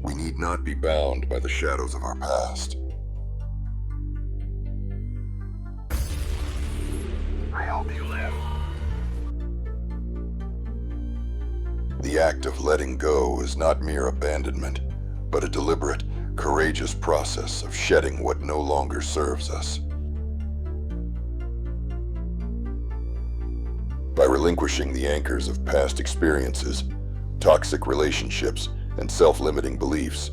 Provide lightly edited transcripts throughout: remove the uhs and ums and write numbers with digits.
We need not be bound by the shadows of our past. I hope you live. The act of letting go is not mere abandonment, but a deliberate, courageous process of shedding what no longer serves us. By relinquishing the anchors of past experiences, toxic relationships, and self-limiting beliefs,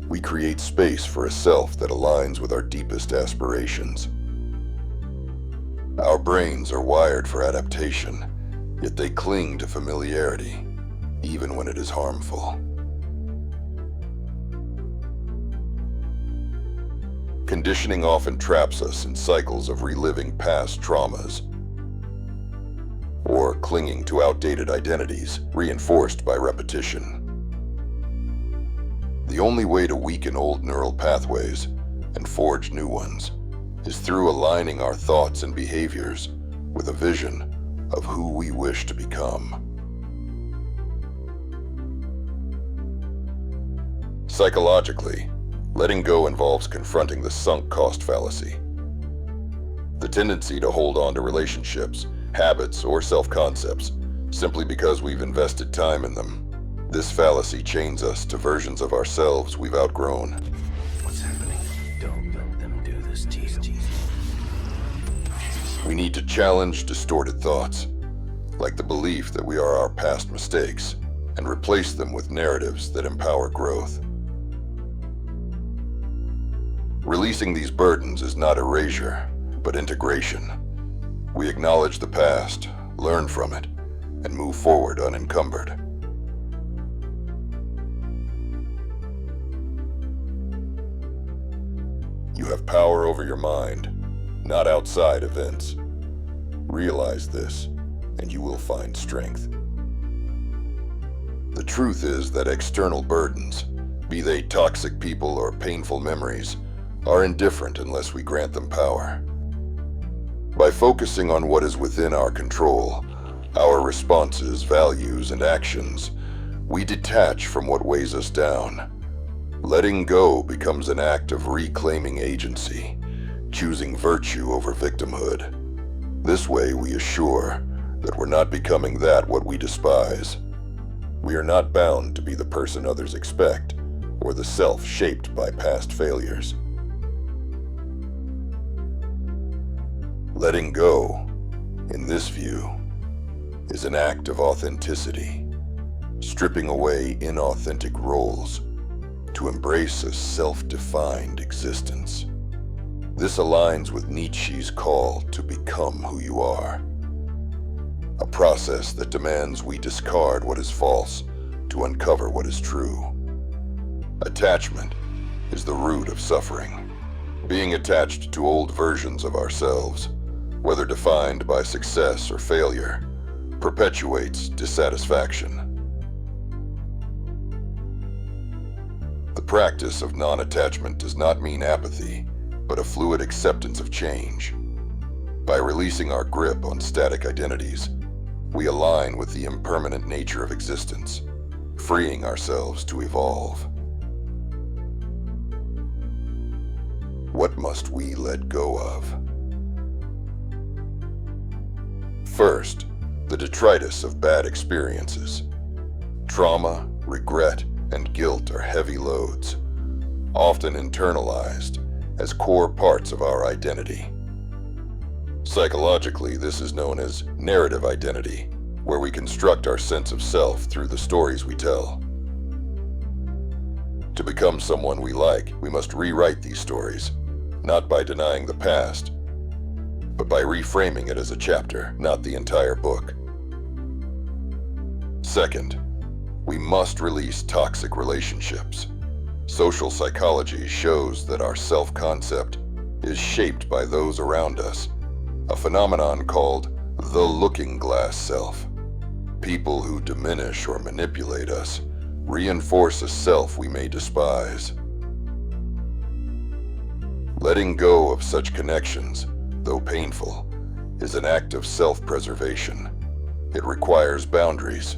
we create space for a self that aligns with our deepest aspirations. Our brains are wired for adaptation, yet they cling to familiarity, even when it is harmful. Conditioning often traps us in cycles of reliving past traumas, or clinging to outdated identities reinforced by repetition. The only way to weaken old neural pathways and forge new ones is through aligning our thoughts and behaviors with a vision of who we wish to become. Psychologically, letting go involves confronting the sunk cost fallacy. The tendency to hold on to relationships, habits, or self-concepts simply because we've invested time in them. This fallacy chains us to versions of ourselves we've outgrown. What's happening? Don't let them do this to you. We need to challenge distorted thoughts, like the belief that we are our past mistakes, and replace them with narratives that empower growth. Releasing these burdens is not erasure, but integration. We acknowledge the past, learn from it, and move forward unencumbered. You have power over your mind, not outside events. Realize this, and you will find strength. The truth is that external burdens, be they toxic people or painful memories, are indifferent unless we grant them power. By focusing on what is within our control, our responses, values, and actions, we detach from what weighs us down. Letting go becomes an act of reclaiming agency, choosing virtue over victimhood. This way we assure that we're not becoming what we despise. We are not bound to be the person others expect, or the self shaped by past failures. Letting go, in this view, is an act of authenticity, stripping away inauthentic roles to embrace a self-defined existence. This aligns with Nietzsche's call to become who you are, a process that demands we discard what is false to uncover what is true. Attachment is the root of suffering. Being attached to old versions of ourselves, whether defined by success or failure, perpetuates dissatisfaction. The practice of non-attachment does not mean apathy, but a fluid acceptance of change. By releasing our grip on static identities, we align with the impermanent nature of existence, freeing ourselves to evolve. What must we let go of? First, the detritus of bad experiences. Trauma, regret, and guilt are heavy loads, often internalized as core parts of our identity. Psychologically, this is known as narrative identity, where we construct our sense of self through the stories we tell. To become someone we like, we must rewrite these stories, not by denying the past, but by reframing it as a chapter, not the entire book. Second, we must release toxic relationships. Social psychology shows that our self-concept is shaped by those around us, a phenomenon called the looking glass self. People who diminish or manipulate us reinforce a self we may despise. Letting go of such connections, though painful, is an act of self-preservation. It requires boundaries,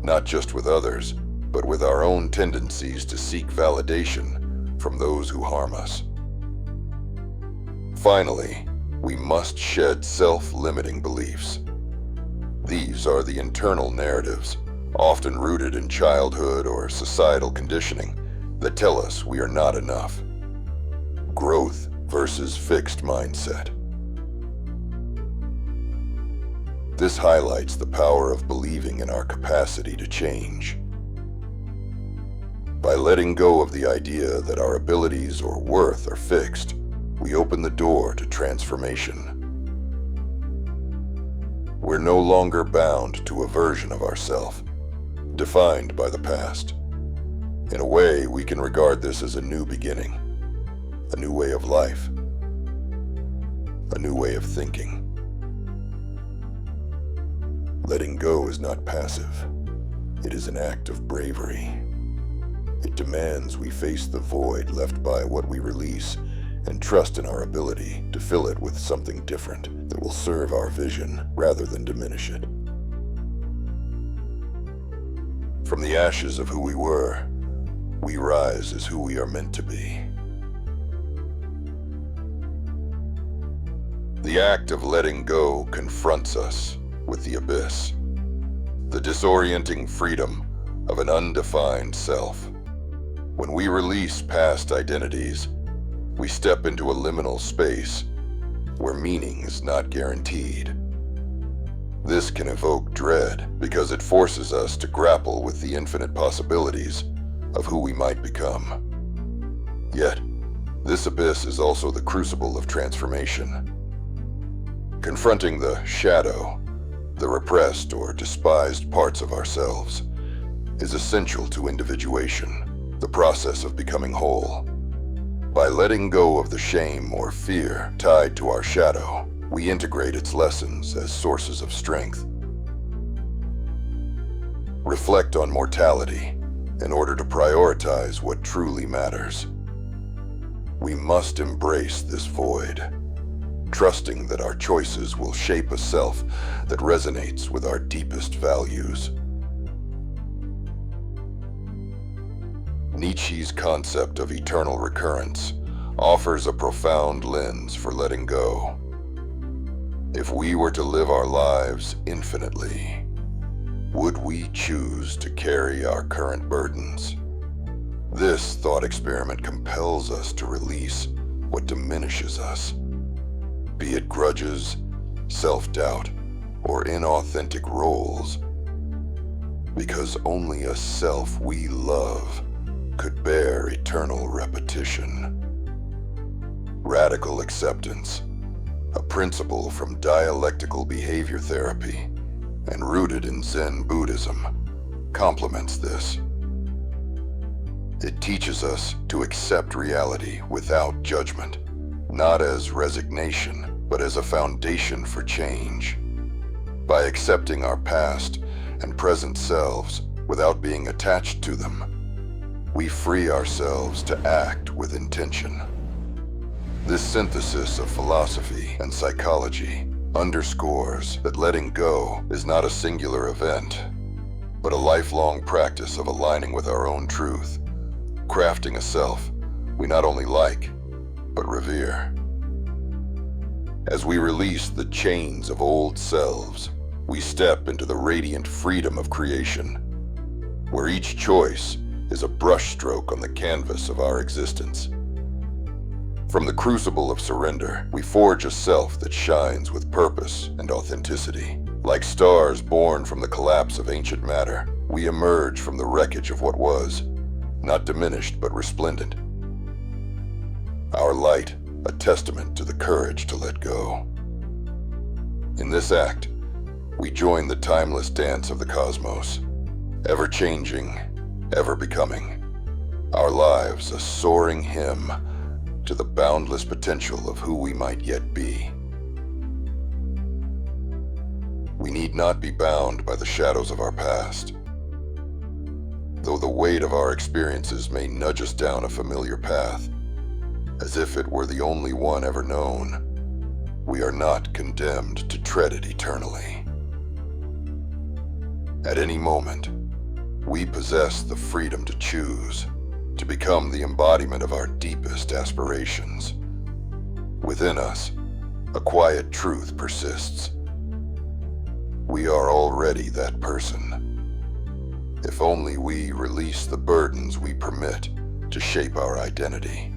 not just with others, but with our own tendencies to seek validation from those who harm us. Finally, we must shed self-limiting beliefs. These are the internal narratives, often rooted in childhood or societal conditioning, that tell us we are not enough. Growth versus fixed mindset. This highlights the power of believing in our capacity to change. By letting go of the idea that our abilities or worth are fixed, we open the door to transformation. We're no longer bound to a version of ourselves, defined by the past. In a way, we can regard this as a new beginning, a new way of life, a new way of thinking. Letting go is not passive. It is an act of bravery. It demands we face the void left by what we release and trust in our ability to fill it with something different that will serve our vision rather than diminish it. From the ashes of who we were, we rise as who we are meant to be. The act of letting go confronts us with the abyss, the disorienting freedom of an undefined self. When we release past identities, we step into a liminal space where meaning is not guaranteed. This can evoke dread because it forces us to grapple with the infinite possibilities of who we might become. Yet, this abyss is also the crucible of transformation. Confronting the shadow, the repressed or despised parts of ourselves, is essential to individuation, the process of becoming whole. By letting go of the shame or fear tied to our shadow, we integrate its lessons as sources of strength. Reflect on mortality in order to prioritize what truly matters. We must embrace this void, trusting that our choices will shape a self that resonates with our deepest values. Nietzsche's concept of eternal recurrence offers a profound lens for letting go. If we were to live our lives infinitely, would we choose to carry our current burdens? This thought experiment compels us to release what diminishes us, be it grudges, self-doubt, or inauthentic roles, because only a self we love could bear eternal repetition. Radical acceptance, a principle from dialectical behavior therapy and rooted in Zen Buddhism, complements this. It teaches us to accept reality without judgment, not as resignation, but as a foundation for change. By accepting our past and present selves without being attached to them, we free ourselves to act with intention. This synthesis of philosophy and psychology underscores that letting go is not a singular event, but a lifelong practice of aligning with our own truth, crafting a self we not only like, but revere. As we release the chains of old selves, we step into the radiant freedom of creation, where each choice is a brushstroke on the canvas of our existence. From the crucible of surrender, we forge a self that shines with purpose and authenticity. Like stars born from the collapse of ancient matter, we emerge from the wreckage of what was, not diminished but resplendent. Our light, a testament to the courage to let go. In this act, we join the timeless dance of the cosmos, ever changing, ever becoming. Our lives a soaring hymn to the boundless potential of who we might yet be. We need not be bound by the shadows of our past. Though the weight of our experiences may nudge us down a familiar path, as if it were the only one ever known, we are not condemned to tread it eternally. At any moment, We possess the freedom to choose, to become the embodiment of our deepest aspirations. Within us, a quiet truth persists. We are already that person. If only we release the burdens we permit to shape our identity.